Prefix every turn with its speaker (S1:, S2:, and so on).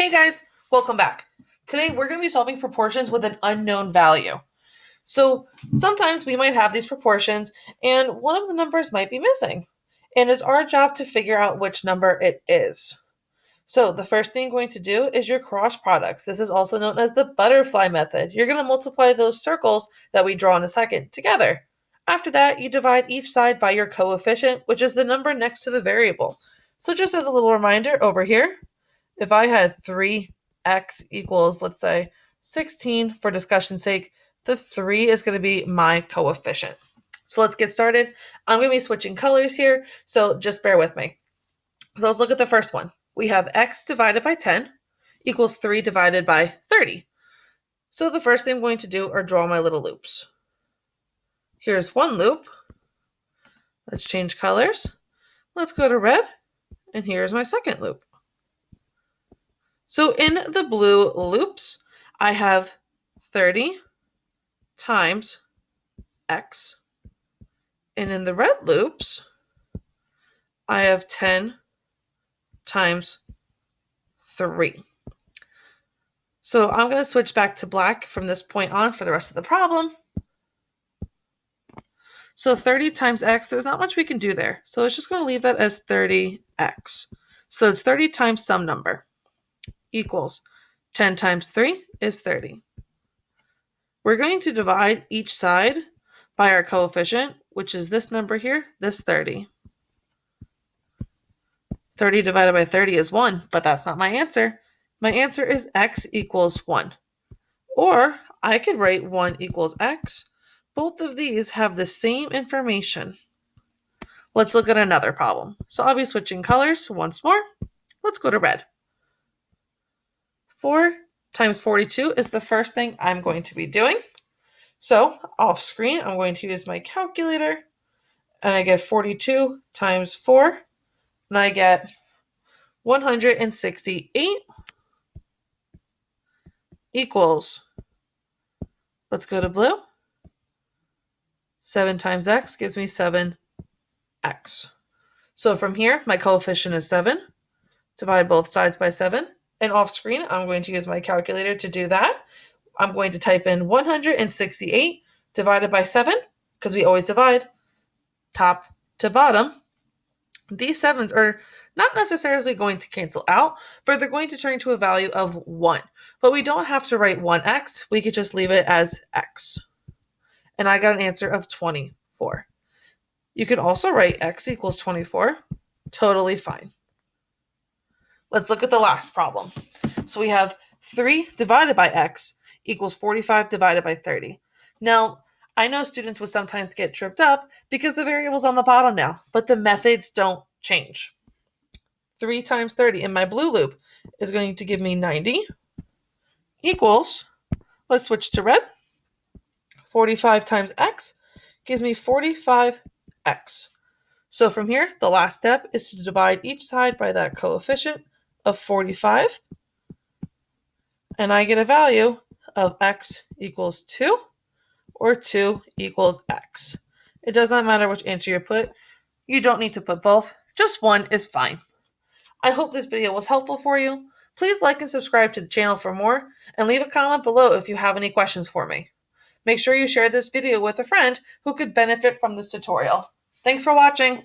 S1: Hey guys, welcome back. Today we're going to be solving proportions with an unknown value. So sometimes we might have these proportions and one of the numbers might be missing. And it's our job to figure out which number it is. So the first thing you're going to do is your cross products. This is also known as the butterfly method. You're going to multiply those circles that we draw in a second together. After that, you divide each side by your coefficient, which is the number next to the variable. So just as a little reminder over here, if I had 3x equals, let's say, 16 for discussion's sake, the 3 is going to be my coefficient. So let's get started. I'm going to be switching colors here, so just bear with me. So let's look at the first one. We have x divided by 10 equals 3 divided by 30. So the first thing I'm going to do are draw my little loops. Here's one loop. Let's change colors. Let's go to red, and here's my second loop. So in the blue loops, I have 30 times x. And in the red loops, I have 10 times 3. So I'm going to switch back to black from this point on for the rest of the problem. So 30 times x, there's not much we can do there. So it's just going to leave that as 30x. So it's 30 times some number equals 10 times 3 is 30. We're going to divide each side by our coefficient, which is this number here, this 30. 30 divided by 30 is 1, but that's not my answer. My answer is x equals 1. Or I could write 1 equals x. Both of these have the same information. Let's look at another problem. So I'll be switching colors once more. Let's go to red. 4 times 42 is the first thing I'm going to be doing. So off screen, I'm going to use my calculator, and I get 42 times 4, and I get 168 equals, let's go to blue, 7 times x gives me 7x. So from here, my coefficient is 7. Divide both sides by 7. And off screen, I'm going to use my calculator to do that. I'm going to type in 168 divided by 7, because we always divide top to bottom. These 7s are not necessarily going to cancel out, but they're going to turn to a value of 1. But we don't have to write 1x. We could just leave it as x. And I got an answer of 24. You could also write x equals 24. Totally fine. Let's look at the last problem. So we have 3 divided by x equals 45 divided by 30. Now, I know students would sometimes get tripped up because the variable's on the bottom now, but the methods don't change. 3 times 30 in my blue loop is going to give me 90 equals, let's switch to red, 45 times x gives me 45x. So from here, the last step is to divide each side by that coefficient of 45, and I get a value of x equals 2, or 2 equals x. It does not matter which answer you put. You don't need to put both. Just one is fine. I hope this video was helpful for you. Please like and subscribe to the channel for more, and leave a comment below if you have any questions for me. Make sure you share this video with a friend who could benefit from this tutorial. Thanks for watching.